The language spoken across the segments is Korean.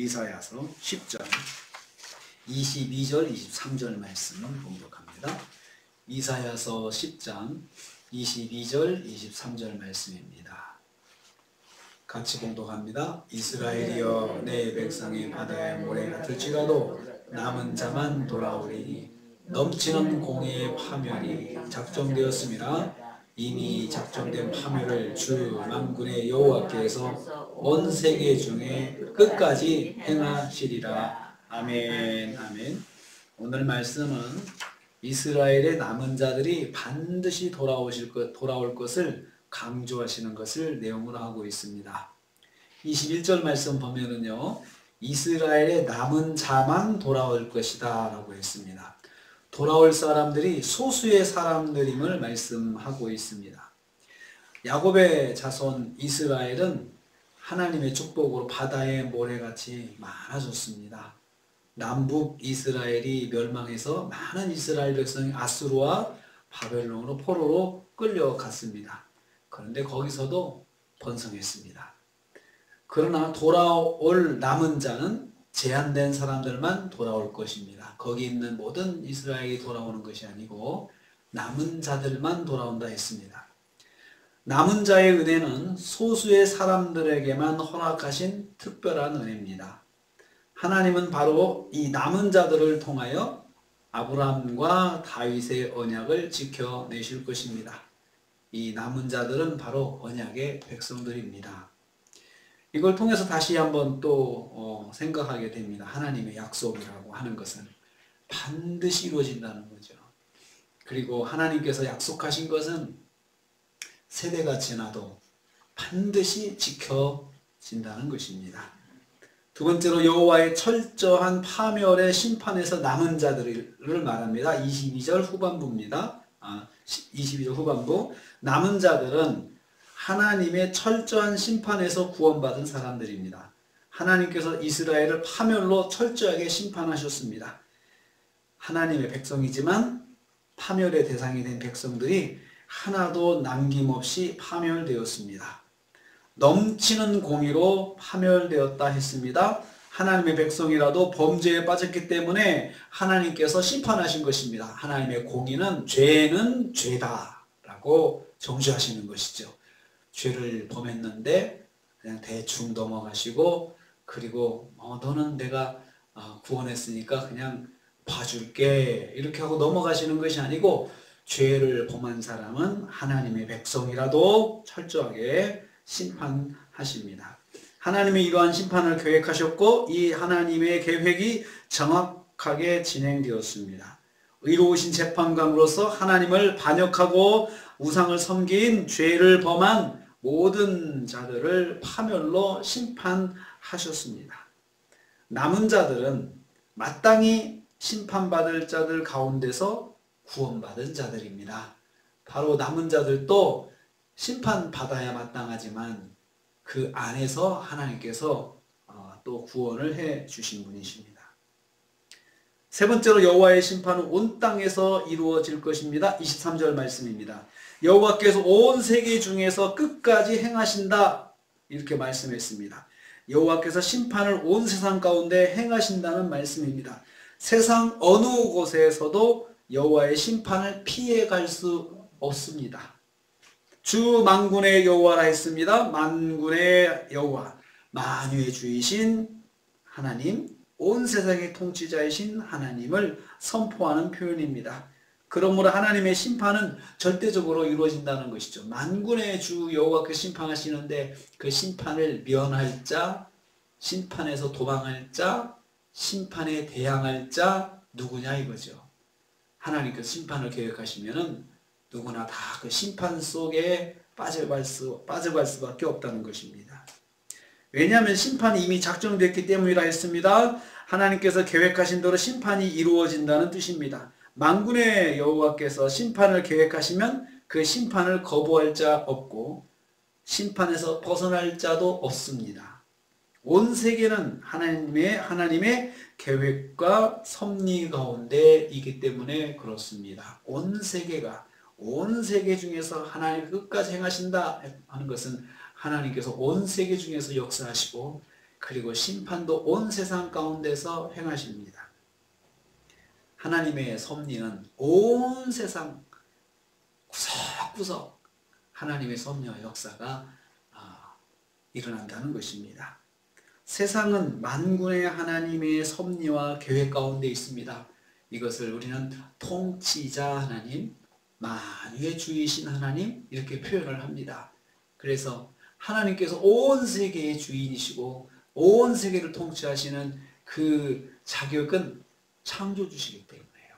이사야서 10장 22절 23절 말씀을 공독합니다. 이사야서 10장 22절 23절 말씀입니다. 같이 공독합니다. 이스라엘이여 내 백성이 바다의 모래 같을지라도 남은 자만 돌아오리니 넘치는 공의의 파멸이 작정되었음이라. 이미 작정된 파멸을 주 만군의 여호와께서 온 세계 중에 끝까지 행하시리라. 아멘. 아멘. 오늘 말씀은 이스라엘의 남은 자들이 반드시 돌아올 것을 강조하시는 것을 내용으로 하고 있습니다. 21절 말씀 보면은요, 이스라엘의 남은 자만 돌아올 것이다 라고 했습니다. 돌아올 사람들이 소수의 사람들임을 말씀하고 있습니다. 야곱의 자손 이스라엘은 하나님의 축복으로 바다의 모래같이 많아졌습니다. 남북 이스라엘이 멸망해서 많은 이스라엘 백성이 아수르와 바벨론으로 포로로 끌려갔습니다. 그런데 거기서도 번성했습니다. 그러나 돌아올 남은 자는 제한된 사람들만 돌아올 것입니다. 거기 있는 모든 이스라엘이 돌아오는 것이 아니고 남은 자들만 돌아온다 했습니다. 남은 자의 은혜는 소수의 사람들에게만 허락하신 특별한 은혜입니다. 하나님은 바로 이 남은 자들을 통하여 아브라함과 다윗의 언약을 지켜내실 것입니다. 이 남은 자들은 바로 언약의 백성들입니다. 이걸 통해서 다시 한번 또 생각하게 됩니다. 하나님의 약속이라고 하는 것은 반드시 이루어진다는 거죠. 그리고 하나님께서 약속하신 것은 세대가 지나도 반드시 지켜진다는 것입니다. 두 번째로 여호와의 철저한 파멸의 심판에서 남은 자들을 말합니다. 22절 후반부입니다. 22절 후반부. 남은 자들은 하나님의 철저한 심판에서 구원받은 사람들입니다. 하나님께서 이스라엘을 파멸로 철저하게 심판하셨습니다. 하나님의 백성이지만 파멸의 대상이 된 백성들이 하나도 남김없이 파멸되었습니다. 넘치는 공의로 파멸되었다 했습니다. 하나님의 백성이라도 범죄에 빠졌기 때문에 하나님께서 심판하신 것입니다. 하나님의 공의는 죄는 죄다라고 정죄하시는 것이죠. 죄를 범했는데 그냥 대충 넘어가시고, 그리고 너는 내가 구원했으니까 그냥 봐줄게 이렇게 하고 넘어가시는 것이 아니고, 죄를 범한 사람은 하나님의 백성이라도 철저하게 심판하십니다. 하나님이 이러한 심판을 계획하셨고 이 하나님의 계획이 정확하게 진행되었습니다. 의로우신 재판관으로서 하나님을 반역하고 우상을 섬긴 죄를 범한 모든 자들을 파멸로 심판하셨습니다. 남은 자들은 마땅히 심판받을 자들 가운데서 구원받은 자들입니다. 바로 남은 자들도 심판받아야 마땅하지만 그 안에서 하나님께서 또 구원을 해 주신 분이십니다. 세 번째로 여호와의 심판은 온 땅에서 이루어질 것입니다. 23절 말씀입니다. 여호와께서 온 세계 중에서 끝까지 행하신다 이렇게 말씀했습니다. 여호와께서 심판을 온 세상 가운데 행하신다는 말씀입니다. 세상 어느 곳에서도 여호와의 심판을 피해갈 수 없습니다. 주 만군의 여호와라 했습니다. 만군의 여호와, 만유의 주이신 하나님, 온 세상의 통치자이신 하나님을 선포하는 표현입니다. 그러므로 하나님의 심판은 절대적으로 이루어진다는 것이죠. 만군의 주 여호와께서 심판하시는데 그 심판을 면할 자, 심판에서 도망할 자, 심판에 대항할 자 누구냐 이거죠. 하나님께서 심판을 계획하시면은 누구나 다 그 심판 속에 빠져갈 수밖에 없다는 것입니다. 왜냐하면 심판이 이미 작정됐기 때문이라 했습니다. 하나님께서 계획하신 대로 심판이 이루어진다는 뜻입니다. 만군의 여호와께서 심판을 계획하시면 그 심판을 거부할 자 없고 심판에서 벗어날 자도 없습니다. 온 세계는 하나님의 계획과 섭리 가운데 있기 때문에 그렇습니다. 온 세계 중에서 하나님 끝까지 행하신다 하는 것은 하나님께서 온 세계 중에서 역사하시고 그리고 심판도 온 세상 가운데서 행하십니다. 하나님의 섭리는 온 세상 구석구석 하나님의 섭리와 역사가 일어난다는 것입니다. 세상은 만군의 하나님의 섭리와 계획 가운데 있습니다. 이것을 우리는 통치자 하나님, 만유의 주이신 하나님 이렇게 표현을 합니다. 그래서 하나님께서 온 세계의 주인이시고 온 세계를 통치하시는 그 자격은 창조주시기 때문에요.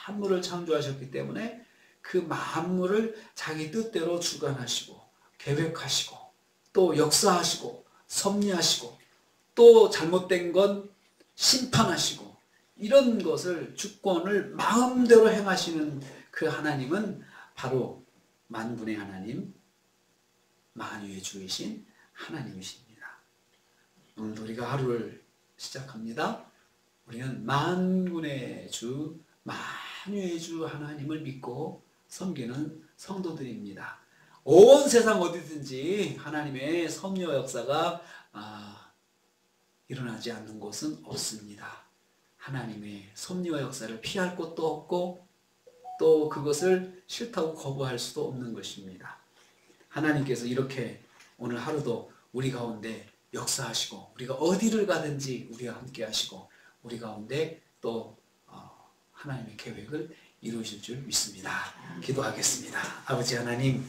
만물을 창조하셨기 때문에 그 만물을 자기 뜻대로 주관하시고 계획하시고 또 역사하시고 섭리하시고 또 잘못된 건 심판하시고 이런 것을 주권을 마음대로 행하시는 그 하나님은 바로 만군의 하나님, 만유의 주이신 하나님이십니다. 오늘도 우리가 하루를 시작합니다. 우리는 만군의 주, 만유의 주 하나님을 믿고 섬기는 성도들입니다. 온 세상 어디든지 하나님의 섭리와 역사가 일어나지 않는 곳은 없습니다. 하나님의 섭리와 역사를 피할 곳도 없고 또 그것을 싫다고 거부할 수도 없는 것입니다. 하나님께서 이렇게 오늘 하루도 우리 가운데 역사하시고 우리가 어디를 가든지 우리와 함께 하시고 우리 가운데 또 하나님의 계획을 이루실 줄 믿습니다. 기도하겠습니다. 아버지 하나님,